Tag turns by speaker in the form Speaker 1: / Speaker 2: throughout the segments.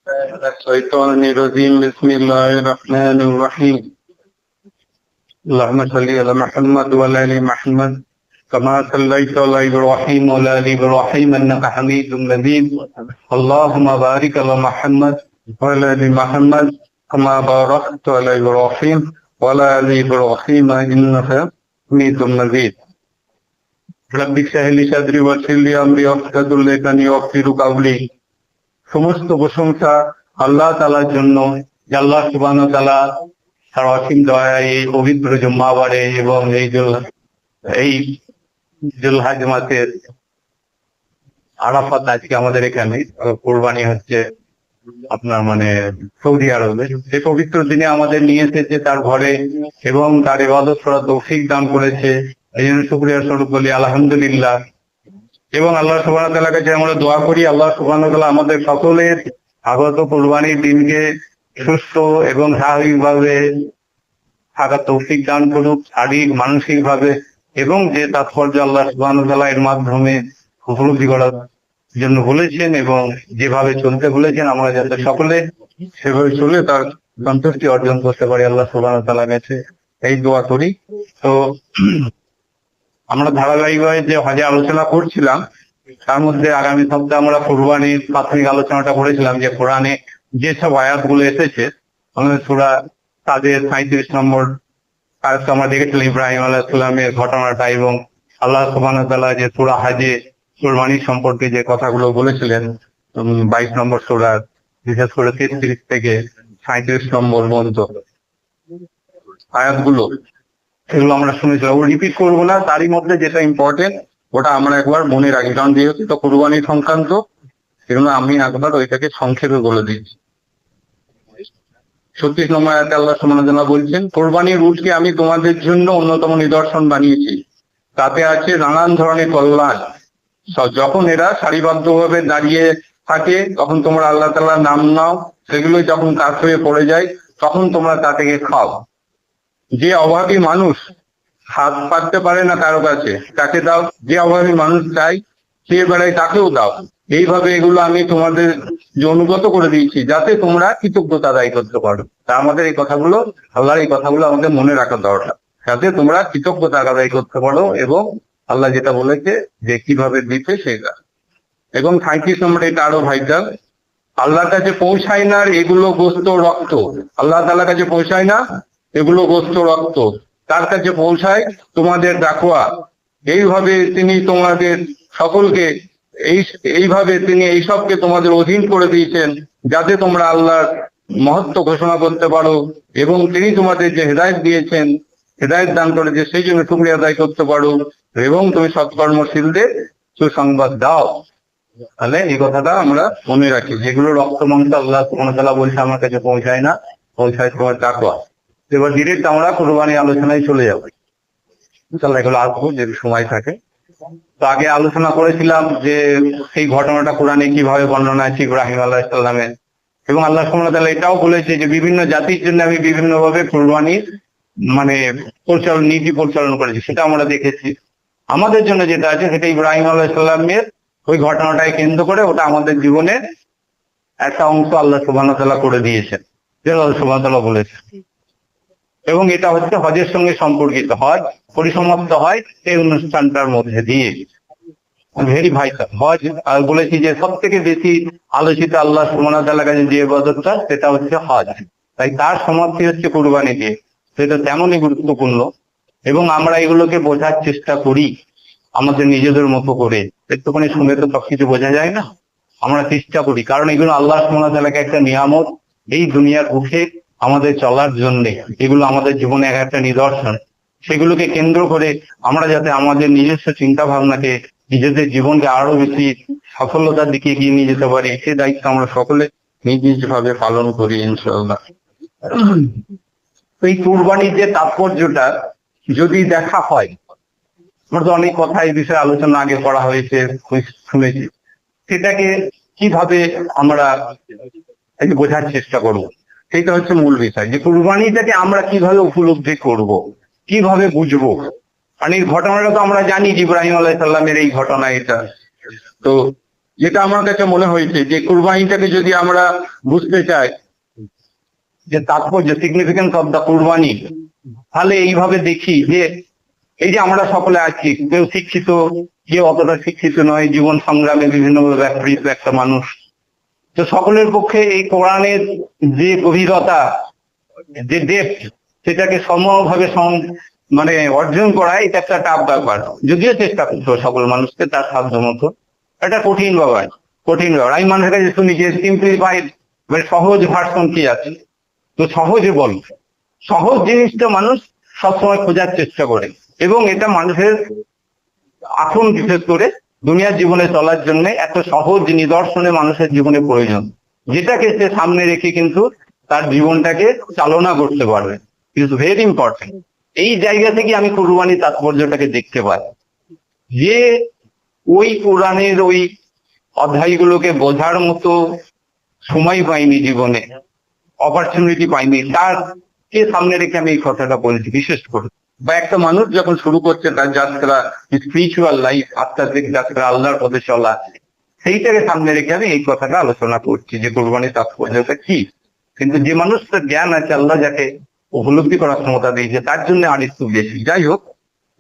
Speaker 1: الشيطان الرجيم بسم الله الرحمن الرحيم اللهم صل على محمد وعلى ال محمد كما صليت على ابراهيم وعلى ال ابراهيم انك حميد مجيد اللهم بارك على محمد وعلى ال محمد كما باركت على ابراهيم وعلى ال ابراهيم انك حميد مجيد رب اشرح لي صدري ويسر لي امري واحلل عقدة يفقهوا قولي। সমস্ত প্রশংসা আল্লাহ তাআলার জন্য, যে আল্লাহ সুবহানাহু ওয়া তাআলা তার অসীম দয়ায় এই পবিত্র জুম্মাবারে এবং এই জুলহজ মাসের আরাফাত আজকে আমাদের এখানে কোরবানি হচ্ছে আপনার সৌদি আরবে। এই পবিত্র দিনে আমাদের নিয়ে এসেছে তার ঘরে এবং তার ইবাদত করার তৌফিক দান করেছে। এই জন্য শুকরিয়া স্বরূপ বলি আলহামদুলিল্লাহ। এবং আল্লাহ সুবহানাহু ওয়া তাআলার কাছে আমরা দোয়া করি আল্লাহ সুবহানাহু ওয়া তাআলা আমাদের সকলের আগত কুরবানির দিনকে সুস্থ এবং স্বাভাবিকভাবে থাকার তৌফিক দান করুক, শারীরিক মানসিক ভাবে, এবং যে তাৎপর্য আল্লাহ সুবহানাহু ওয়া তাআলা এর মাধ্যমে উপলব্ধি করার জন্য বলেছেন এবং যেভাবে চলতে বলেছেন আমরা যাতে সকলে সেভাবে চলে তার সন্তুষ্টি অর্জন করতে পারি আল্লাহ সুবহানাহু ওয়া তাআলার কাছে এই দোয়া করি। তো আমরা ধারাবাহিকভাবে যে হজে আলোচনা করছিলাম তার মধ্যে আগামী সপ্তাহে আমরা কুরবানির প্রাথমিক আলোচনাটা করেছিলাম যে কোরআনে যেসব আয়াতগুলো এসেছে সূরা তাদের ৩৭ নম্বর আয়াত আমরা দেখেছিলাম ইব্রাহিম আলাইহিস সালামের ঘটনাটা, এবং আল্লাহ সুবহানাহু ওয়া তাআলা যে সূরা হজে কুরবানির সম্পর্কে যে কথাগুলো বলেছিলেন ২২ নম্বর সূরার বিশেষ করে ৩৩ থেকে ৩৭ নম্বর পর্যন্ত আয়াতগুলো, এগুলো আমরা শুনেছিলাম। ও রিপিট করবো না, তারই মধ্যে যেটা ইম্পর্টেন্ট ওটা আমরা একবার মনে রাখি, কারণ যেহেতু তো কুরবানি সংক্রান্ত সেগুলো আমি একবার ওইটাকে সংক্ষেপে বলে দিচ্ছি। ৩৬ নম্বর আয়াতে আল্লাহ সুবহানাহু ওয়া তাআলা বলছেন, কোরবানির উটকে আমি তোমাদের জন্য অন্যতম নিদর্শন বানিয়েছি, তাতে আছে নানান ধরনের কল্যাণ। যখন এরা সারিবদ্ধভাবে দাঁড়িয়ে থাকে তখন তোমরা আল্লাহ তাআলার নাম নাও, সেগুলো যখন কাজ হয়ে পড়ে যায় তখন তোমরা তা থেকে খাও। যে অভাবী মানুষ হাত পাততে পারে না কারো কাছে তাকে দাও, যে অভাবী মানুষ চাই সে বেড়ায় তাকেও দাও। এইভাবে এগুলো আমি তোমাদের অনুগত করে দিয়েছি যাতে তোমরা কৃতজ্ঞতা আদায় করতে পারো। তা আমাদের এই কথাগুলো, আল্লাহর এই কথাগুলো আমাদের মনে রাখা দরকার, যাতে তোমরা কৃতজ্ঞতা আদায় করতে পারো এবং আল্লাহ যেটা বলেছে যে কিভাবে দিতে সেটা। এবং ৩৭ নম্বরে এটা আরো ভাইটাল, আল্লাহর কাছে পৌঁছায় না এগুলো গোস্ত রক্ত, আল্লাহ তাআলার কাছে পৌঁছায় না এগুলো গোস্ত রক্ত, তার কাছে পৌঁছায় তোমাদের তাকওয়া। এইভাবে তিনি তোমাদের সকলকে এইভাবে তিনি এইসবকে তোমাদের অধীন করে দিয়েছেন যাতে তোমরা আল্লাহর মহত্ব ঘোষণা করতে পারো, এবং তিনি তোমাদের যে হেদায়েত দিয়েছেন, হেদায়েত দান করেছে সেই জন্য শুকরিয়া আদায় করতে পারো, এবং তুমি সৎকর্মশীলদের সুসংবাদ দাও। তাহলে এই কথাটা আমরা মনে রাখি, যেগুলো রক্ত মাংস আল্লাহ সুবহানাহু ওয়া তাআলা বলছে আমার কাছে পৌঁছায় না, পৌঁছায় তোমার তাকওয়া। এবার ডিরেক্ট আমরা কুরবানি আলোচনায় চলে যাবো ইনশাআল্লাহ, এগুলো আসবো যদি সময় থাকে। তো আগে আলোচনা করেছিলাম যে সেই ঘটনাটা কোরআনে কিভাবে বর্ণনা আছে ইব্রাহিম আলাইহিস সালামের, এবং আল্লাহ সুবহানাহু ওয়া তাআলা এটাও বলেছে যে বিভিন্ন জাতির জন্য আমি বিভিন্ন ভাবে কুরবানির নীতি পরিচালনা করেছি, সেটা আমরা দেখেছি। আমাদের জন্য যেটা আছে সেটা ইব্রাহিম আলাইহিস সালামের ওই ঘটনাটাকে কেন্দ্র করে ওটা আমাদের জীবনের একটা অংশ আল্লাহ সুবহানাহু ওয়া তাআলা করে দিয়েছেন, যেটা আল্লাহ সুবহানাহু ওয়া তাআলা বলেছেন। এবং এটা হচ্ছে হজের সঙ্গে সম্পর্কিত, হজ পরিসমাপ্ত হয় এই অনুষ্ঠানটার মধ্যে দিয়ে। ভেরি ভাইটাল হজ, আর বলেছি যে সব থেকে বেশি আলোচিত আল্লাহ সুবহানাহু ওয়া তাআলার কাছে যে ইবাদতটা সেটা হচ্ছে হজ, তাই তার সমাপ্তি হচ্ছে কুরবানি দিয়ে, সেটা তেমনই গুরুত্বপূর্ণ। এবং আমরা এগুলোকে বোঝার চেষ্টা করি আমাদের নিজেদের মতো করে, একটুখানি শুনে তো সবকিছু বোঝা যায় না, আমরা চেষ্টা করি, কারণ এগুলো আল্লাহ সুবহানাহু ওয়া তাআলাকে একটা নিয়ামত এই দুনিয়ার বুকে আমাদের চলার জন্য, এগুলো আমাদের জীবনে একটা নিদর্শন। সেগুলোকে কেন্দ্র করে আমরা যাতে আমাদের নিজস্ব চিন্তা ভাবনাকে, নিজেদের জীবনকে আরো বেশি সফলতার দিকে এগিয়ে নিয়ে যেতে পারি, সেই দায়িত্ব আমরা সকলে নিজ নিজ ভাবে পালন করি ইনশাআল্লাহ। এই কুরবানির যে তাৎপর্যটা যদি দেখা হয়, আমরা তো অনেক কথা এই বিষয়ে আলোচনা আগে করা হয়েছে, শুনেছি, সেটাকে কিভাবে আমরা বোঝার চেষ্টা করব, সেটা হচ্ছে মূল বিষয়, যে কুরবানিটাকে আমরা কিভাবে উপলব্ধি করব, কিভাবে বুঝবো। কারণ এই ঘটনাটা তো আমরা জানি যে ইব্রাহিম আলাইহিস সালামের এই ঘটনা এটা। তো যেটা আমার কাছে মনে হয়েছে যে কুরবানিটাকে যদি আমরা বুঝতে চাই যে তাৎপর্য, সিগনিফিকেন্স অফ দ্য কুরবানি, তাহলে এইভাবে দেখি যে এই যে আমরা সকলে আছি, কেউ শিক্ষিত, কেউ অতটা শিক্ষিত নয়, জীবন সংগ্রামে বিভিন্ন ব্যাপৃত একটা মানুষ, তো সকলের পক্ষে এই কোরআনের যে গভীরতা, যে ডেপথ, সেটাকে সমভাবে মানে অর্জন করা, এটা একটা টাফ ব্যাপার। যদিও চেষ্টা করছো সকল মানুষকে তার সাধ্য মতো, এটা কঠিন ব্যাপার, কঠিন ব্যাপার। আমি মানুষের কাছে শুনি যে সিম্পলিফাইড, মানে সহজ ভার্সন কি আছে, তো সহজে বল। সহজ জিনিসটা মানুষ সবসময় খোঁজার চেষ্টা করে, এবং এটা মানুষের এখন বিশেষ করে দুনিয়ার জীবনে চলার জন্য এত সহজ নিদর্শনে মানুষের জীবনে প্রয়োজন, যেটাকে সে সামনে রেখে কিন্তু তার জীবনটাকে চালনা করতে পারবে। It's very important. এই জায়গা থেকে আমি কুরবানির তাৎপর্যটাকে দেখতে পাই, যে ওই কোরআনের ওই অধ্যায়গুলোকে বোঝার মতো সময় পাইনি জীবনে, অপরচুনিটি পাইনি, তার কে সামনে রেখে আমি এই কথাটা বলছি বিশেষ করে। বা একটা মানুষ যখন শুরু করছে তার যাত্রা, স্পিরিচুয়াল লাইফ, আধ্যাত্মিক যাত্রা, আল্লাহর পথে চলা, সেইটাকে সামনে রেখে আমি এই কথাটা আলোচনা করছি যে কুরবানির তাৎপর্যটা কি। কিন্তু যে মানুষটার জ্ঞান আছে, আল্লাহ যাকে উপলব্ধি করার ক্ষমতা দিয়েছে, তার জন্য আর একটু বেশি। যাই হোক,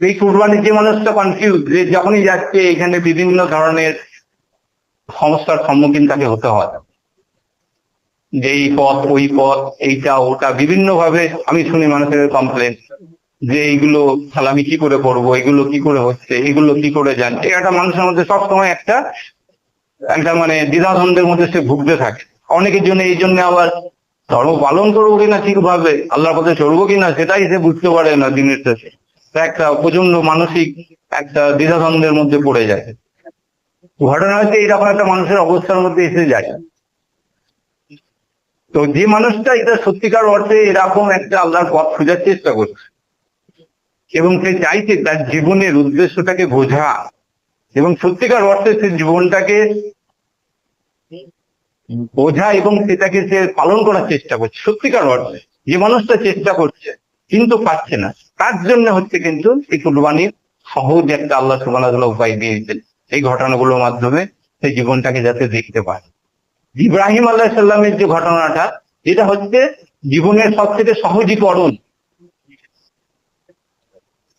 Speaker 1: এই কুরবানির যে মানুষটা কনফিউজ, যে যখনই যাচ্ছে এখানে বিভিন্ন ধরনের সমস্যার সম্মুখীন তাকে হতে হয়, যে এই পথ ওই পথ, এইটা ওটা, বিভিন্ন ভাবে আমি শুনি মানুষের কমপ্লেন যে এইগুলো তাহলে আমি কি করে করবো, এগুলো কি করে হচ্ছে, এগুলো কি করে জানছে। একটা মানুষের মধ্যে সবসময় একটা একটা মানে দ্বিধাদ্বন্দ্বের মধ্যে সে ভুগতে থাকে। অনেকের জন্য এই জন্য আবার ধর্ম পালন করবো কিনা ঠিকভাবে, আল্লাহর পথে চলবো কিনা, সেটাই সে বুঝতে পারে না দিনের শেষে। একটা প্রচন্ড মানসিক একটা দ্বিধাদ্বন্দ্বের মধ্যে পড়ে যায়। ঘটনা হচ্ছে এইরকম একটা মানুষের অবস্থার মধ্যে এসে যায়। তো যে মানুষটা এটা সত্যিকার অর্থে এরকম একটা আল্লাহর পথ খোঁজার চেষ্টা করছে, এবং সে চাইছে তার জীবনের উদ্দেশ্যটাকে বোঝা, এবং সত্যিকার অর্থে সে জীবনটাকে বোঝা এবং সেটাকে সে পালন করার চেষ্টা করছে সত্যিকার অর্থে, যে মানুষটা চেষ্টা করছে কিন্তু পাচ্ছে না, তার জন্য হচ্ছে কিন্তু এই কুরবানির সহজ একটা আল্লাহ সুবহানাহু ওয়া তাআলা উপায় দিয়েছেন এই ঘটনাগুলোর মাধ্যমে সেই জীবনটাকে যাতে দেখতে পায়। ইব্রাহিম আলাইহিস সালামের যে ঘটনাটা, এটা হচ্ছে জীবনের সব থেকে সহজীকরণ,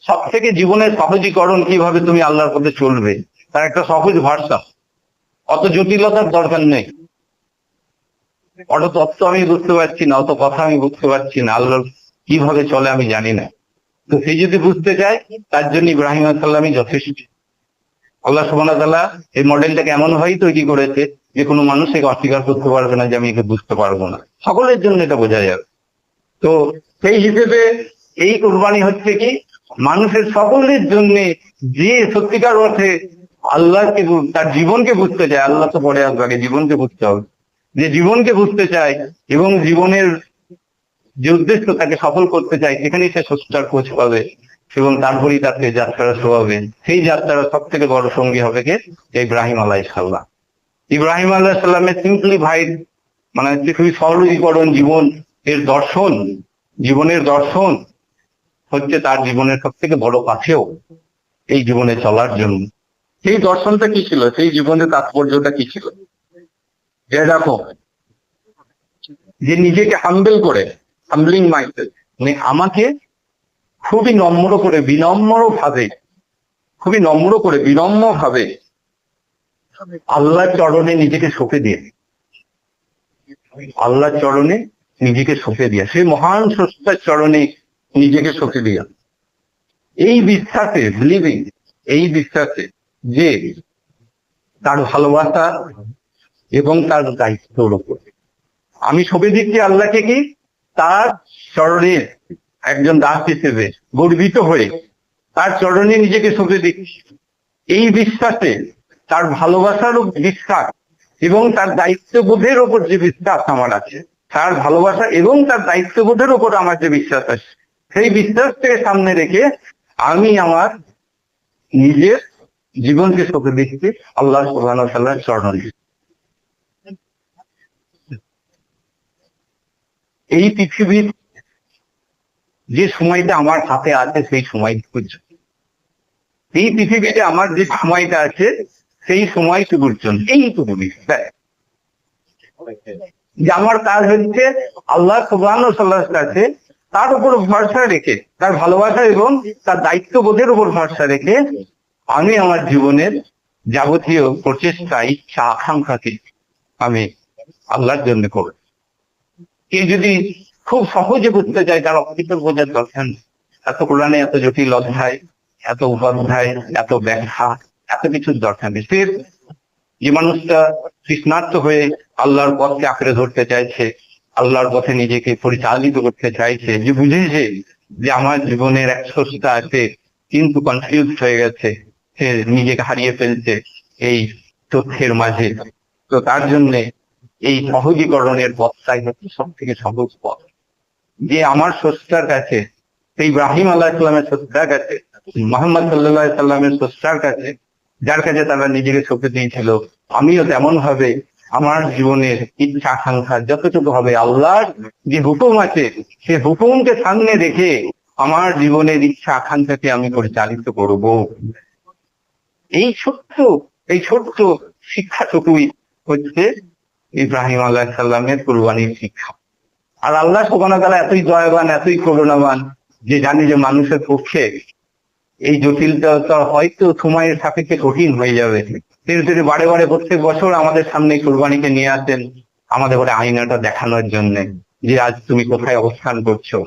Speaker 1: সব থেকে জীবনের সহজীকরণ, কিভাবে তুমি আল্লাহর পথে চলবে তার একটা সহজ ভাষা। অত জটিলতার দরকার নেই, অত তত্ত্ব আমি বুঝতে পারছি না, অত কথা আমি বুঝতে পারছি না, আল্লাহ কিভাবে চলে আমি জানি না। তো সেই যদি বুঝতে চায়, তার জন্য ইব্রাহিম আলাইহিস সালামই যথেষ্ট। আল্লাহ সুবহানাহু ওয়া তাআলা এই মডেলটাকে এমন ভাবেই তৈরি করেছে যে কোনো মানুষ একে অস্বীকার করতে পারবে না যে আমি একে বুঝতে পারবো না, সকলের জন্য এটা বোঝা যাবে। তো সেই হিসেবে এই কুরবানি হচ্ছে কি মানুষের সকলের জন্য, যে সত্যিকার অর্থে আল্লাহকে তার জীবনকে বুঝতে চায়, আল্লাহ তো পরে আসবে, আগে জীবনকে বুঝতে হবে, যে জীবনকে বুঝতে চায় এবং জীবনের যে উদ্দেশ্য তাকে সফল করতে চায়, সেখানেই সে সত্যটার খোঁজ পাবে এবং তারপরেই তাকে যাত্রাটা শোয়াবে। সেই যাত্রার সব থেকে বড় সঙ্গী হবে কে? ইব্রাহিম আলাইহিস সালাম। ইব্রাহিম আলাইহিস সালামের সিম্পলিফাইড মানে খুবই সরলীকরণ জীবন এর দর্শন, জীবনের দর্শন হচ্ছে তার জীবনের সব থেকে বড় পাথেয় এই জীবনে চলার জন্য। সেই দর্শনটা কি ছিল, সেই জীবনের তাৎপর্যটা কি ছিল? যে দেখো, যে নিজেকে হাম্বল করে, হাম্বলিং মাইন্ডসেট, মানে আমাকে খুবই নম্র করে, বিনম্র ভাবে, খুবই নম্র করে বিনম্র ভাবে আল্লাহর চরণে নিজেকে সঁপে দিয়ে, আল্লাহর চরণে নিজেকে সঁপে দিয়া, সেই মহান স্রষ্টার চরণে নিজেকে সঁপে দিয়া, এই বিশ্বাসে, বিলিভিং, এই বিশ্বাসে যে তার ভালোবাসা এবং তার দায়িত্বের উপর আমি সঁপে দিচ্ছি আল্লাহকে, কি তার চরণে একজন দাস হিসেবে গর্বিত হয়ে তার চরণে নিজেকে সঁপে দিচ্ছি, এই বিশ্বাসে, তার ভালোবাসার বিশ্বাস এবং তার দায়িত্ববোধের ওপর যে বিশ্বাস আমার আছে, তার ভালোবাসা এবং তার দায়িত্ববোধের ওপর আমার যে বিশ্বাস আছে, সেই বিশ্বাসটাকে সামনে রেখে আমি আমার নিজের জীবনকে সঁপে দিচ্ছি আল্লাহ সুবহানাহু ওয়া তাআলার চরণে। এই পৃথিবীর যে সময়টা আমার হাতে আছে, সেই সময় পর্যন্ত, এই পৃথিবীতে আমার যে সময়টা আছে, সেই সময়টুকুর পর্যন্ত এইটুকু বিষয় যে আমার কাজ হচ্ছে আল্লাহ সুবহানাহু ওয়া তাআলার কাছে তার উপর ভরসা রেখে, তার ভালোবাসা এবং তার দায়িত্ববোধের উপর ভরসা রেখে আমি আমার জীবনের যাবতীয় প্রচেষ্টা, ইচ্ছা, আকাঙ্ক্ষাকে আমি আল্লাহর জন্য করব। কেউ যদি খুব সহজে বুঝতে চায় তার অকৃত বোঝার দরকার নেই। এত কোরআনে এত জটিল অধ্যায়, এত উপাধ্যায়, এত ব্যাখ্যা, এত কিছুর দরকার নেই। ফের যে মানুষটা তৃষ্ণার্ত হয়ে আল্লাহর পথকে আঁকড়ে ধরতে চাইছে, আল্লাহর পথে নিজেকে পরিচালিত করতে চাইছে, যে বুঝেছে যে আমার জীবনের এক স্রষ্টা আছে কিন্তু কনফিউজ হয়ে গেছে, সে নিজেকে হারিয়ে ফেলছে এই তথ্যের মাঝে, তো তার জন্য এই সহজীকরণের পথটাই হচ্ছে সব থেকে সহজ পথ। যে আমার স্রষ্টার কাছে, সেই ইব্রাহিম আলাইহিস সালামের স্রষ্টার কাছে, মুহাম্মদ সাল্লাল্লাহু আলাইহি সাল্লামের স্রষ্টার কাছে, যার কাছে তারা নিজেকে সঁপে দিয়েছিল, আমিও তেমন ভাবে আমার জীবনের ইচ্ছা আকাঙ্ক্ষা যতটুকু হবে আল্লাহর যে হুকুম আছে সে হুকুমকে সামনে রেখে আমার জীবনের ইচ্ছা আকাঙ্ক্ষাকে আমি পরিচালিত করব। এই ছোট্ট শিক্ষাটুকুই হচ্ছে ইব্রাহিম আলাইহিস সালামের কুরবানির শিক্ষা। আর আল্লাহ সুবহানাহু ওয়া তাআলা এতই দয়াবান, এতই করুণাবান যে জানি যে মানুষের পক্ষে এই জটিলতা হয়তো সময়ের সাপেক্ষে কঠিন হয়ে যাবে, কিন্তু তিনি বারে বারে প্রত্যেক বছর আমাদের সামনে কুরবানিকে নিয়ে আসেন আমাদের বলে আয়নাটা দেখানোর জন্য যে আজ তুমি কোথায় অবস্থান করছো,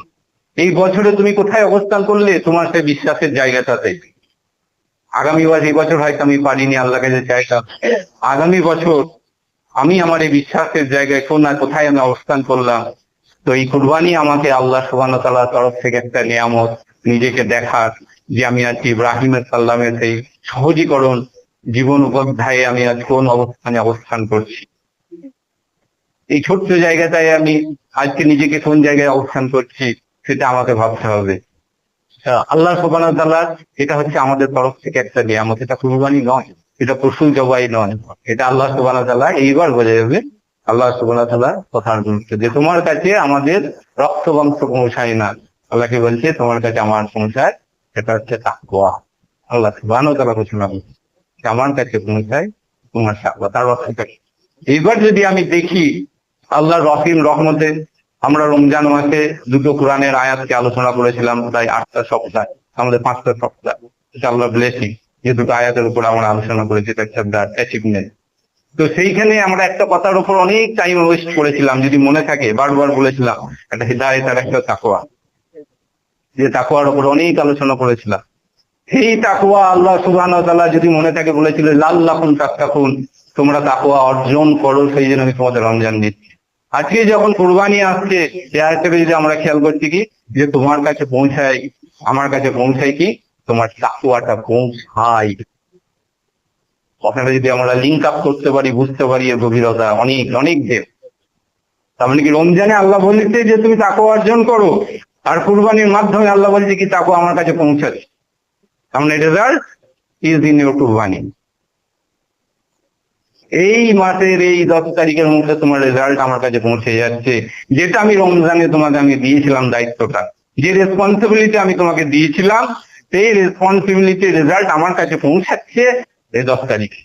Speaker 1: এই বছরে তুমি কোথায় অবস্থান করলে তোমার সেই বিশ্বাসের জায়গাটাতে। আগামী এই বছর হয়তো আমি পারিনি, আল্লাহকে যে চাইতাম আগামী বছর আমি আমার এই বিশ্বাসের জায়গায় কোথায় আমি অবস্থান করলাম। তো এই কুরবানি আমাকে আল্লাহ সুবহানাহু ওয়া তাআলার তরফ থেকে একটা নিয়ামত, নিজেকে দেখার যে আমি আজ ইব্রাহিমের সাল্লামের সেই সহজীকরণ জীবন উপাধ্যায়ে আমি আজ কোন অবস্থানে অবস্থান করছি, এই ছোট্ট জায়গাটায় আমি আজকে নিজেকে কোন জায়গায় অবস্থান করছি সেটা আমাকে ভাবতে হবে। আল্লাহ সুবহানাহু ওয়া তাআলা এটা হচ্ছে আমাদের তরফ থেকে একটা নিয়ামত, এটা কুরবানি নয়, এটা পশু জবাই নয়, এটা আল্লাহ সুবহানাহু ওয়া তাআলা এইবার বোঝা যাবে আল্লাহ সুবহানাহু ওয়া তাআলা কথার গুরুত্ব যে তোমার কাছে আমাদের রক্ত বংশ পৌঁছায় না, আল্লাহকে বলছে তোমার কাছে আমার পৌঁছায়, সেটা হচ্ছে তাকওয়া। আল্লাহ সুবহানাহু ওয়া তাআলা ঘোষণা করছে আমার কাছে পৌঁছায় তোমার তাকওয়া। তার অর্থটা এইবার যদি আমি দেখি আল্লাহ রহিম রহমতে, আমরা রমজান মাসে দুটো কোরআনের আয়াতকে আলোচনা করেছিলাম প্রায় 8টা সপ্তাহ, আমাদের 5টা সপ্তাহ, এটা আল্লাহ ব্লেসিং যে দুটো আয়াতের উপর আমরা আলোচনা করেছি, এটা একটা অ্যাচিভমেন্ট। তো সেইখানে আমরা একটা কথার উপর অনেক টাইম ওয়েস্ট করেছিলাম, যদি মনে থাকে বারবার বলেছিলাম একটা হিদায়াত আর একটা তাকওয়া, যে তাকওয়ার উপর অনেক আলোচনা করেছিলাম। এই তাকওয়া আল্লাহ সুবহানাহু ওয়া তাআলা যদি মনে থাকে বলেছিল লাল্লাকুম তাত্তাকুন, তোমরা তাকওয়া অর্জন করো, সেই জন্য আমি তোমাদের রমজান দিচ্ছি। আজকে যখন কুরবানি আসছে সে আয়াতটাকে যদি আমরা খেয়াল করছি কি যে তোমার কাছে পৌঁছায়, আমার কাছে পৌঁছায় কি তোমার তাকওয়াটা পৌঁছায়, কথাটা যদি আমরা লিঙ্ক আপ করতে পারি, বুঝতে পারি এর গভীরতা অনেক অনেক দেব। তার মানে কি রমজানে আল্লাহ বলছে যে তুমি তাকওয়া অর্জন করো, আর কুরবানির মাধ্যমে আল্লাহ বলছে কি তাকওয়া আমার কাছে পৌঁছাচ্ছে, তার মানে রেজাল্ট ইজ ইন ইউর কুরবানি। এই মাসের এই 10 তারিখের মধ্যে তোমার রেজাল্ট আমার কাছে পৌঁছে যাচ্ছে, যেটা আমি রমজানে তোমাকে আমি দিয়েছিলাম দায়িত্বটা, যে রেসপন্সিবিলিটি আমি তোমাকে দিয়েছিলাম, সেই রেসপন্সিবিলিটি রেজাল্ট আমার কাছে পৌঁছাচ্ছে এই 10 তারিখে।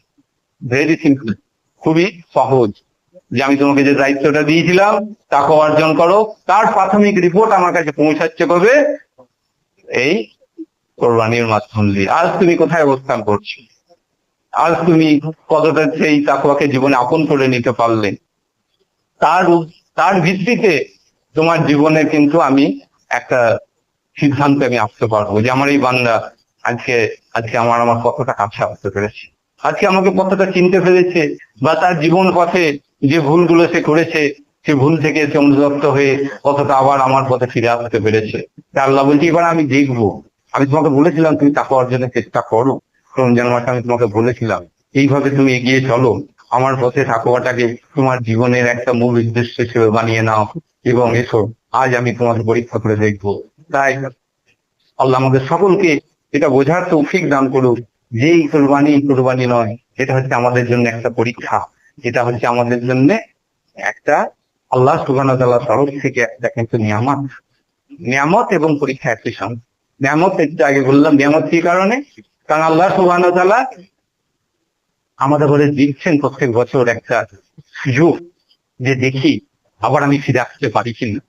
Speaker 1: ভেরি সিম্পল, খুবই সহজ, যে আমি তোমাকে যে দায়িত্বটা দিয়েছিলাম তাকে অর্জন করো, তার প্রাথমিক রিপোর্ট আমার কাছে পৌঁছাচ্ছে কবে, এই কোরবানির মাধ্যম দিয়ে। আজ তুমি কোথায় অবস্থান করছো, আজ তুমি কতটা সেই তাকওয়াকে জীবনে আপন করে নিতে পারলে, তার ভিত্তিতে তোমার জীবনে কিন্তু আমি একটা সিদ্ধান্ত আমি আসতে পারবো যে আমার এই বান্দা আজকে আমার কতটা কাছে আসতে পেরেছে, আজকে আমাকে কতটা চিনতে পেরেছে, বা তার জীবন পথে যে ভুলগুলো সে করেছে সে ভুল থেকে সে অনুতপ্ত হয়ে কতটা আবার আমার পথে ফিরে আসতে পেরেছে। আল্লাহ বলছি এবার আমি দেখবো, আমি তোমাকে বলেছিলাম তুমি তাকওয়া অর্জনের চেষ্টা করো, রমজান মাসে আমি তোমাকে বলেছিলাম এইভাবে তুমি এগিয়ে চলো, আমার পথে তাকওয়াটাকে তোমার জীবনের একটা মূল উদ্দেশ্য হিসেবে বানিয়ে নাও, এবং এসো আজ আমি তোমাকে পরীক্ষা করে দেখবো। তাই আল্লাহ আমাদের সকলকে এটা বোঝার তৌফিক দান করুক যে এই কুরবানি নয়, এটা হচ্ছে আমাদের জন্য একটা পরীক্ষা, এটা হচ্ছে আমাদের জন্য একটা আল্লাহ সুবহানাহু ওয়া তাআলার তরফ থেকে একটা কিন্তু নিয়ামত এবং পরীক্ষা একই সঙ্গে। নিয়ামত একটু আগে বললাম, নিয়ামত কি কারণে, কারণ আল্লাহ সুবহানাহু ওয়া তাআলা আমাদের ঘরে দিচ্ছেন প্রত্যেক বছর একটা সুযোগ, যে দেখি আবার আমি ফিরে আসতে পারি কিনা।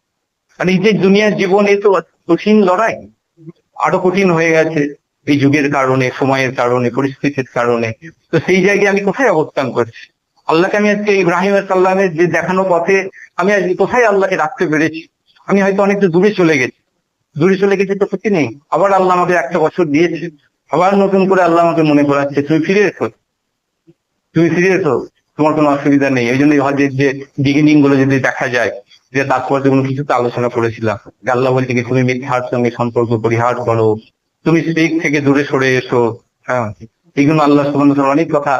Speaker 1: আর এই যে দুনিয়ার জীবনে তো কঠিন লড়াই, আরো কঠিন হয়ে গেছে এই যুগের কারণে, সময়ের কারণে, পরিস্থিতির কারণে। তো সেই জায়গায় আমি কোথায় অবস্থান করছি? আল্লাহকে আমি আজকে ইব্রাহিম সাল্লামের যে দেখানো পথে আমি আজকে কোথায় আল্লাহকে রাখতে পেরেছি? আমি হয়তো অনেকটা দূরে চলে গেছি, তো ক্ষতি নেই। আবার আল্লাহ আমাকে একটা বছর দিয়েছে, আবার নতুন করে আল্লাহ আমাকে মনে করাচ্ছে তুমি ফিরে এসো, তোমার কোনো অসুবিধা নেই। ওই জন্য হজের যে বিগিনিং গুলো যদি দেখা যায়, যে তাৎপর্য কোনো কিছু তো আলোচনা করেছিলাম, আল্লাহ বলছে কি তুমি মিথ্যার সঙ্গে সম্পর্ক পরিহার করো, তুমি শিরক থেকে দূরে সরে এসো। হ্যাঁ, এইগুলো আল্লাহ সুবহানাহু ওয়া তাআলা অনেক কথা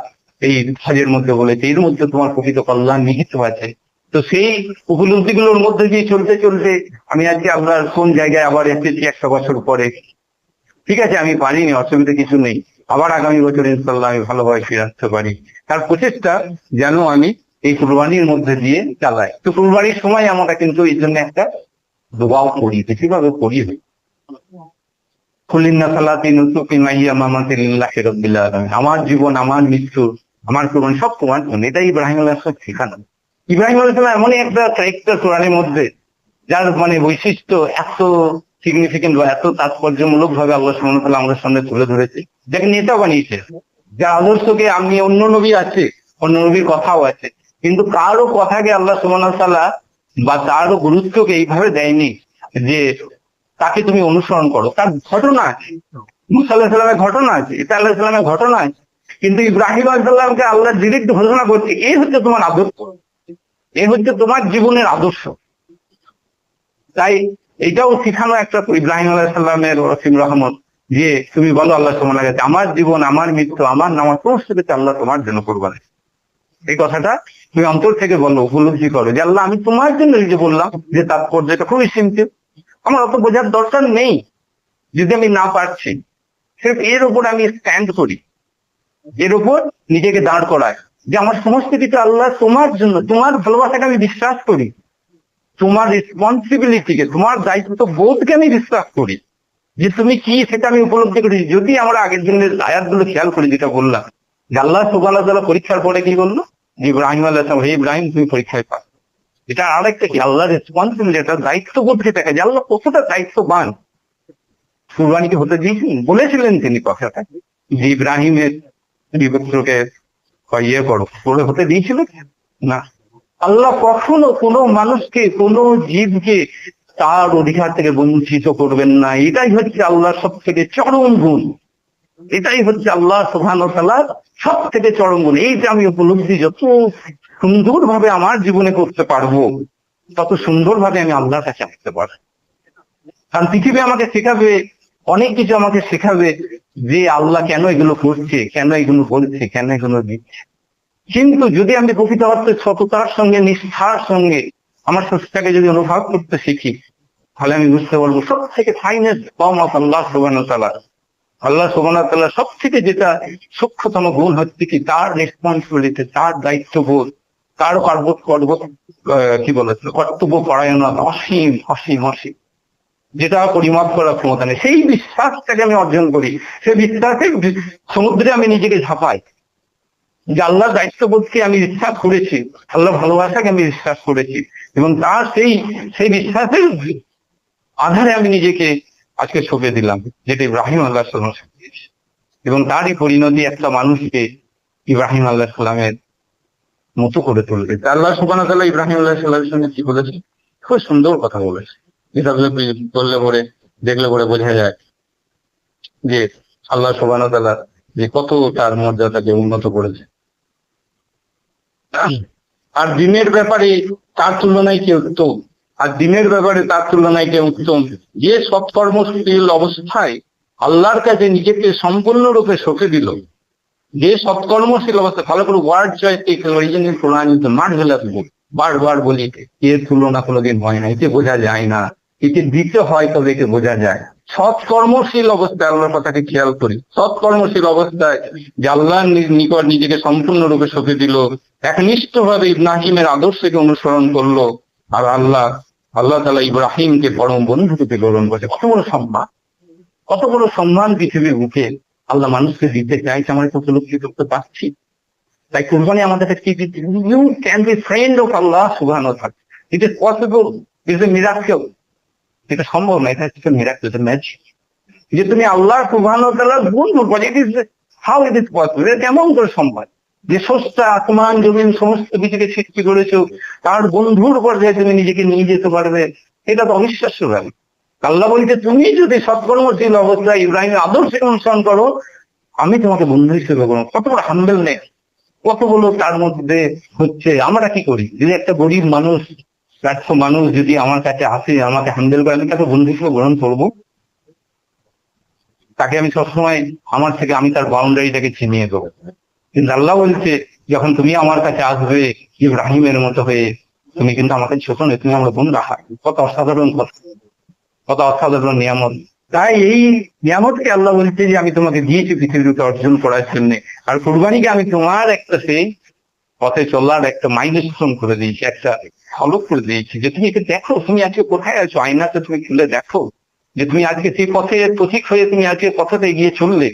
Speaker 1: এই হজের মধ্যে বলেছে, এর মধ্যে তোমার প্রকৃত কল্যাণ নিহিত আছে। তো সেই উপলব্ধিগুলোর মধ্যে দিয়ে চলতে চলতে আমি আজকে আল্লাহর কোন জায়গায় আবার এসেছি 100 বছর পরে। ঠিক আছে, আমি পারিনি, অসুবিধা কিছু নেই, আবার আগামী বছর ইনশাআল্লাহ আমি ভালোভাবে ফিরে আসতে পারি। তার প্রচেষ্টা যেন আমি এই কুরবানির মধ্যে দিয়ে চালাই। তো কুরবানির সময় আমরা কিন্তু এই জন্য একটা দোয়াও করি, কিভাবে করি, আমার জীবন, আমার মৃত্যু, আমার কুরবানি সব তোমার জন্য। এটাই ইব্রাহিম আলাইহিস সালাম শেখানো। ইব্রাহিম আলাইহিস সালাম এমনই একটা ক্যারেক্টার কোরআনের মধ্যে, যার মানে বৈশিষ্ট্য এত সিগনিফিকেন্ট বা এত তাৎপর্যমূলক ভাবে আল্লাহ সুবহানাহু ওয়া তাআলা আমাদের সামনে তুলে ধরেছে, যাকে নেতা বানিয়েছে, যার আদর্শকে আমি, অন্য নবী আছে, অন্য নবীর কথাও আছে, কিন্তু কারো কথাকে আল্লাহ সুবহানাহু ওয়া তাআলা বা তারও গুরুত্বকে এইভাবে দেয়নি যে তাকে তুমি অনুসরণ করো। তার ঘটনা আছে, মুসা আলাইহিস সালামের ঘটনা আছে, ঈসা আলাইহিস সালামের ঘটনা আছে, কিন্তু ইব্রাহিম আলাইহিস সালামকে আল্লাহ ডিরেক্ট ঘোষণা করছে এই হচ্ছে তোমার আদর্শ, এই হচ্ছে তোমার জীবনের আদর্শ। তাই এটাও শিখানো একটা ইব্রাহিম আলাইহিস সালামের রসিম রহমত, যে তুমি বলো আল্লাহ তোমার কাছে আমার জীবন, আমার মৃত্যু, আমার নামাজ সমস্ত কিছু আল্লাহ তোমার জন্য করবেন। এই কথাটা তুমি অন্তর থেকে বলো, উপলব্ধি করো যে আল্লাহ আমি তোমার জন্য যে বললাম, যে তাৎপর্যটা খুবই সিম্পল, আমার অত বোঝার দরকার নেই। যদি আমি না পারছি, সির্ফ এর উপর আমি স্ট্যান্ড করি, এর উপর নিজেকে দাঁড় করায় যে আমার সমস্ত কিছু আল্লাহ তোমার জন্য, তোমার ভালোবাসাকে আমি বিশ্বাস করি, তোমার রেসপন্সিবিলিটিকে, তোমার দায়িত্ব বোধকে আমি বিশ্বাস করি, যে তুমি কি সেটা আমি উপলব্ধি করি। যদি আমরা আগের দিনের আয়াতগুলো খেয়াল করি, যেটা বললাম যে আল্লাহ সুবহানাহু ওয়া তাআলা পরীক্ষার পরে কি বললো, যে ইব্রাহিম আলাইহিস সালাম, হে ইব্রাহিম তুমি পরীক্ষায় পাস। এটা আরেকটা কি আল্লাহ রেসপন্সিবিলিটি, এটা দায়িত্ববোধকে দেখা যায় আল্লাহ কতটা দায়িত্ববান। কুরবানিকে হতে দিয়েছিলেন, বলেছিলেন তিনি কথাটা, যে ইব্রাহিমের বিপুত্রকে ইয়ে করো, করে হতে দিয়েছিল না। আল্লাহ কখনো কোনো মানুষকে, কোনো জীবকে তার অধিকার থেকে বঞ্চিত করবেন না। এটাই হচ্ছে আল্লাহর সব থেকে চরম গুণ, এটাই হচ্ছে আল্লাহ সুবহানাহু ওয়া তাআলার সব থেকে চরম গুণ। এইটা আমি উপলব্ধি যত সুন্দর ভাবে আমার জীবনে করতে পারবো, তত সুন্দর ভাবে আমি আল্লাহর কাছে আসতে পারবো। কারণ পৃথিবী আমাকে শেখাবে, অনেক কিছু আমাকে শেখাবে, যে আল্লাহ কেন এগুলো করছে, কেন এগুলো বলছে, কেন এগুলো দিচ্ছে। কিন্তু যদি আমি প্রকৃত অর্থে সততার সঙ্গে, নিষ্ঠার সঙ্গে আমার সত্যটাকে যদি অনুভব করতে শিখি, তাহলে আমি বুঝতে পারবো সব থেকে ফাইনেস্ট ফর্ম অফ আল্লাহ সুবহানাহু ওয়া তাআলা, আল্লাহ সুবহানাহু ওয়া তাআলা সব থেকে যেটা সূক্ষ্মতম গুণ হচ্ছে কি তার রেসপন্সিবিলিটি, তার দায়িত্ববোধ, তার কি বলে কর্তব্য পরায়ণতা অসীম অসীম অসীম, যেটা পরিমাপ করার ক্ষমতা নেই। সেই বিশ্বাসটাকে আমি অর্জন করি, সেই বিশ্বাসের সমুদ্রে আমি নিজেকে ঝাঁপাই, যে আল্লাহর দায়িত্ববোধকে আমি বিশ্বাস করেছি, আল্লাহ ভালোবাসাকে আমি বিশ্বাস করেছি, এবং তার সেই বিশ্বাসের আধারে আমি নিজেকে আজকে সঁপে দিলাম, যেটা ইব্রাহিম আলাইহিস সালাম, এবং তারই পরিণতি একটা মানুষকে ইব্রাহিম আলাইহিস সালামের মতো করে তুলবে। আল্লাহ সুবহানাহু ওয়া তাআলা ইব্রাহিম আলাইহিস সালামের সঙ্গে কি বলেছে, খুব সুন্দর কথা বলেছে, যেটা বললে পরে, দেখলে পরে বোঝা যায় যে আল্লাহ সুবহানাহু ওয়া তাআলা যে কত তার মর্যাদাকে উন্নত করেছে। আর দিনের ব্যাপারে তার তুলনায় কে উত্তম, আর দিনের ব্যাপারে তার তুলনায় কে উত্তম, যে সৎকর্মশীল অবস্থায় আল্লাহর কাছে নিজেকে সম্পূর্ণরূপে সঁপে দিল, যে সৎকর্মশীল অবস্থা, ভালো করে ওয়ার্ড চয়েস মার্ভেলাস বুক, বারবার বলি এর তুলনা কোনোদিন হয় না, একে বোঝা যায় না, একে দিতে হয় তবে একে বোঝা যায়। সৎকর্মশীল অবস্থায় আল্লাহর কথাকে খেয়াল করি, সৎকর্মশীল অবস্থায় যে আল্লাহর নিকট নিজেকে সম্পূর্ণরূপে সঁপে দিল, একনিষ্ঠ ভাবে ইব্রাহিমের আদর্শকে অনুসরণ করলো, আর আল্লাহ তাআলা ইব্রাহিমকে পরম বন্ধু রূপে গ্রহণ করেছে। কত বড় সম্মান, কত বড় সম্মান পৃথিবীর বুকে আল্লাহ মানুষকে দিতে চাইছে, আমরা তো উপলব্ধি করতে পারছি। তাই কুরবানি আমাদের you can be friend of আল্লাহ সুবহানাহু ওয়া তাআলা। It is possible, it is a miracle. এটা সম্ভব না, এটা হচ্ছে মিরাকেল, এটা ম্যাজিক। যে তুমি আল্লাহ সুবহানাহু ওয়া তাআলার বন্ধু বলে, it is how it is possible, এটা কেমন করে সম্ভব? যে স্রষ্টা আসমান জমিন সমস্ত কিছুকে সৃষ্টি করেছো, তার বন্ধুর পর্যায়ে তুমি নিজেকে নিয়ে যেতে পারবে, এটা তো অবিশ্বাস্য ব্যাপার। আল্লাহ বলছে তুমি যদি সৎকর্মশীল অবস্থায় ইব্রাহিমের আদর্শে অনুসরণ করো, আমি তোমাকে বন্ধু হিসেবে করবো। কত বড় হাম্বেলনেস, কত বড় তার মধ্যে হচ্ছে। আমরা কি করি, যদি একটা গরিব মানুষ, ব্যর্থ মানুষ যদি আমার কাছে আসে, আমাকে হ্যান্ডেল করে, আমি তাকে বন্ধু হিসেবে গ্রহণ করবো? তাকে আমি সবসময় আমার থেকে, আমি তার বাউন্ডারিটাকে ছিনিয়ে দেবো। কিন্তু আল্লাহ বলছে যখন তুমি আমার কাছে আসবে ইব্রাহিমের মতো হয়ে, তুমি কিন্তু আমাকে ছোট নয়, তুমি আমরা বন্ধু রাখা। কত অসাধারণ কথা, কত অসাধারণ নিয়ামত। তাই এই নিয়ামতকে আল্লাহ বলছে যে আমি তোমাকে দিয়েছি পৃথিবীকে অর্জন করার জন্য। আর কুরবানিকে আমি তোমার একটা সেই পথে চলার একটা মাইলস্টোন করে দিয়েছি, একটা ফলক করে দিয়েছি, যে তুমি এটা দেখো, তুমি আজকে কোথায় আছো, আয়নাতে তুমি খুলে দেখো যে তুমি আজকে সেই পথে পথিক হয়ে তুমি আজকে পথে এগিয়ে চললে,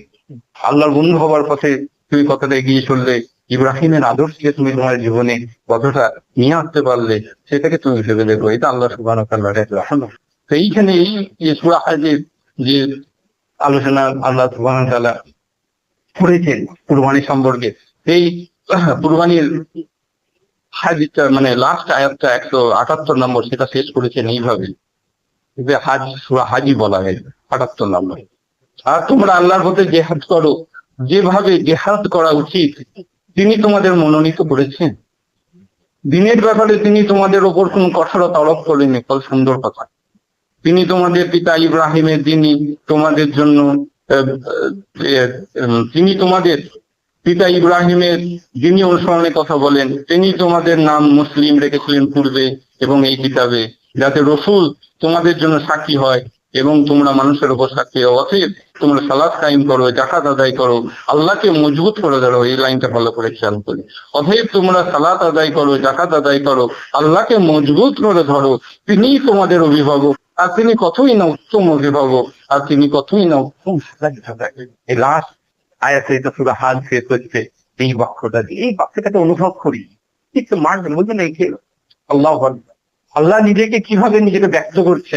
Speaker 1: আল্লাহর বন্ধু হবার পথে তুমি কতটা এগিয়ে চললে, ইব্রাহিমের আদর্শকে তুমি তোমার জীবনে কতটা নিয়ে আসতে পারলে, সেটাকে তুমি ভেবে দেখো। এটা আল্লাহ সুবহানাহু ওয়া তাআলার একটা রহমত। তো এইখানে এই সূরা হাজের যে আলোচনা আল্লাহ সুবহানাহু ওয়া তাআলা করেছেন কুরবানি সম্পর্কে, এই কুরবানির হাদিসটা মানে লাস্ট আয়াতটা 178 নম্বর, সেটা শেষ করেছেন এইভাবে যে হাজ, সূরা হাজই বলা হয় 78 নম্বর। আর তোমরা আল্লাহর পথে জিহাদ করো, যেভাবে জিহাদ করা উচিত তিনি তোমাদের মনোনীত করেছেন। দিনের ব্যাপারে তিনি তোমাদের ওপর কোন কঠোরতা আরোপ করেননি, ফল সুন্দর কথা। তিনি তোমাদের পিতা ইব্রাহিমের দিনই তোমাদের জন্য তিনি তোমাদের পিতা ইব্রাহিমের যিনি অনুসরণের কথা বলেন, তিনি তোমাদের নাম মুসলিম রেখেছিলেন পূর্বে এবং এই কিতাবে, যাতে রসুল তোমাদের জন্য সাক্ষী হয় এবং তোমরা মানুষের উপর সাক্ষী হও। অতএব তোমরা সালাত কায়েম করো, যাকাত আদায় করো, আল্লাহকে মজবুত করে ধরো। এই লাইনটা ভালো করে খেয়াল করি। অতএব তোমরা সালাত আদায় করো, যাকাত আদায় করো, আল্লাহকে মজবুত করে ধরো, তিনি তোমাদের অভিভাবক, আর তিনি কতই না উত্তম অভিভাবক, আর তিনি কতই না উত্তম। এই লাস্ট আয়াতে এটা শুধু হাত শেষ হচ্ছে এই বাক্যটা দিয়ে। এই বাক্যটাকে অনুভব করি, কিন্তু মানবেন বুঝলেন, এই আল্লাহ আল্লাহ নিজেকে কিভাবে নিজেকে ব্যক্ত করছে।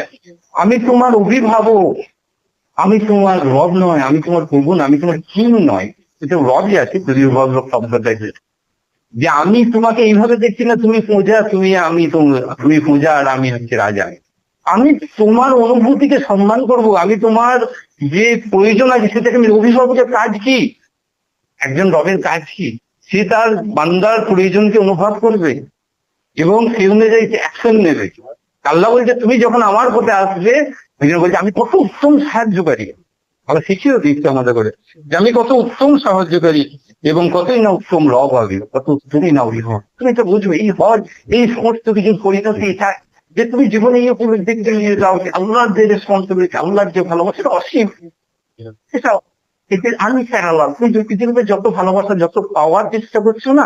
Speaker 1: আমি তোমার অভিভাবক, আমি তোমার রব নয়, আমি তোমার প্রভু নয়, আমি তোমার কিং নয়। এটা রবই আছে, যদি অভিভাবক শব্দটা, যে আমি তোমাকে এইভাবে দেখছি না, তুমি পূজা, তুমি পূজা আর আমি হচ্ছে রাজা। আমি তোমার অনুভূতিকে সম্মান করব, আমি তোমার যে প্রয়োজন আছে সেটাকে আমি। অভিভাবকের কাজ কি? একজন রবের কাজ কি? সে তার বান্দার প্রয়োজনকে অনুভব করবে এবং সেই অনুযায়ী অ্যাকশন নেবে। আল্লাহ বলছে তুমি যখন আমার পথে আসবে, বলছে আমি কত উত্তম সাহায্যকারী। আল্লাহ শিখিয়েও দিচ্ছে আমাদের করে যে আমি কত উত্তম সাহায্যকারী এবং কতই না উত্তম রব হবে, কত উত্তমই না অভিভাবক। তুমি তো বুঝবে এই হজ, এই সমস্ত কিছুর পরিণতি এটা, যে তুমি জীবনে এই দিকে নিয়ে যাও, আল্লাহর যে রেসপন্সিবিলিটি, আল্লাহর যে ভালোবাসা, সেটা অসীম, সেটা আনপ্যারালাল। তুমি পৃথিবীতে যত ভালোবাসা, যত পাওয়ার চেষ্টা করছো না,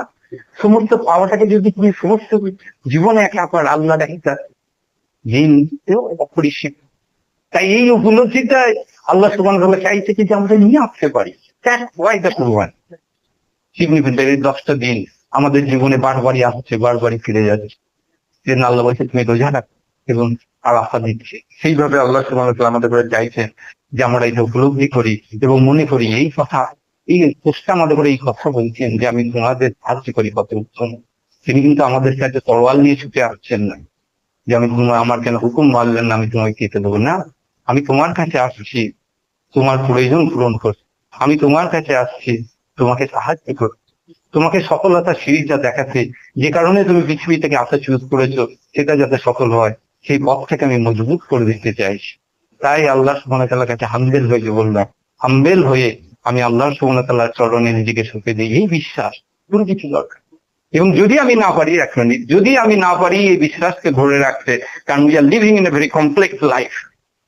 Speaker 1: সমস্ত পাওয়াটাকে যদি তুমি সমস্ত জীবনে একবার আল্লাহ একটা অপরিসীম। তাই এই উপলব্ধিটা আল্লাহ সুবহানাহু ওয়া তাআলা চাইছে যে আমরা নিয়ে আসতে পারি। সিগনিফিকেন্ট এই 10টা দিন আমাদের জীবনে বারবারই আসছে, বারবারই ফিরে যাচ্ছে। যে আল্লাহ বলছে তুমি রোজা রাখো এবং আর আশা দিচ্ছি। সেইভাবে আল্লাহ সুবহানাহু ওয়া তাআলা আমাদের করে চাইছেন যে আমরা এটা উপলব্ধি করি এবং মনে করি এই কথা, এই পোস্টটা আমাদের করে এই কথা বলছেন যে আমি তোমাদের সাহায্য করি কত উত্তম। তিনি কিন্তু আমাদের কাছে তরোয়াল নিয়ে ছুটে আসছেন না, যে আমি আমার কেন হুকুম মানলেন না, আমি তোমাকে খেতে দেবো না। আমি তোমার কাছে আসছি তোমার প্রয়োজন পূরণ করতে, আমি তোমার কাছে আসছি তোমাকে সাহায্য করতে, তোমাকে সফলতার সিঁড়িটা দেখাতে, যে কারণে তুমি পৃথিবী থেকে আসা চুজ করেছো সেটা যাতে সফল হয়, সেই পথটাকে আমি মজবুত করে দিতে চাইছি। তাই আল্লাহ সুবহানাহু ওয়া তাআলার কাছে হামবেল হয়ে বললাম, হামবেল হয়ে আমি আল্লাহ সুবহানাহু ওয়া তাআলার চরণে নিজেকে সঁপে দিই। এই বিশ্বাস কোনো কিছু দরকার। এবং যদি আমি না পারি, এক মিনিট, যদি আমি না পারি এই বিশ্বাসকে ধরে রাখতে, কারণ we are living in a very complex life,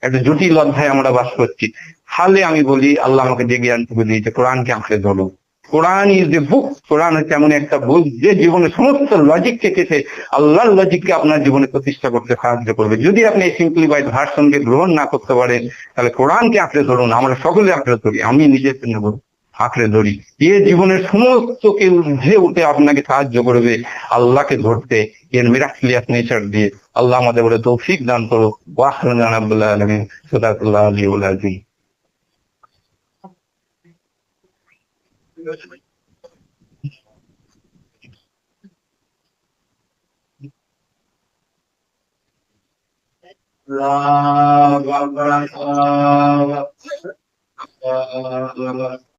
Speaker 1: একটা জটিল অধ্যায় আমরা বাস করছি, তাহলে আমি বলি আল্লাহ আমাকে যে জ্ঞানটুকু দিয়েছে, কোরআনকে আঁকড়ে ধরো। কোরআন ইজ এ বুক। কোরআন হচ্ছে এমন একটা বুক যে জীবনে সমস্ত লজিককে কেটে আল্লাহর লজিককে আপনার জীবনে প্রতিষ্ঠা করতে সাহায্য করবে। যদি আপনি এই সিম্পলিফাইড ভার্সনকে গ্রহণ না করতে পারেন, তাহলে কোরআনকে আঁকড়ে ধরুন। আমরা সকলে আঁকড়ে ধরি, আমি নিজের জন্য বলবো, আঁকড়ে ধরি। এ জীবনের সমস্ত কে ঊর্ধ্বে উঠে আপনাকে সাহায্য করবে আল্লাহকে ধরতে, এর মিরাক্লিয়াস নেচার দিয়ে। আল্লাহ আমাদের বলে তৌফিক দান করো। ওয়া আখিরু দাওয়ানা আলহামদুলিল্লাহি রাব্বিল আলামিন। সাদাকাল্লাহু আল-আলিয়্যুল আযীম। আল্লাহু আকবার, আল্লাহু আকবার।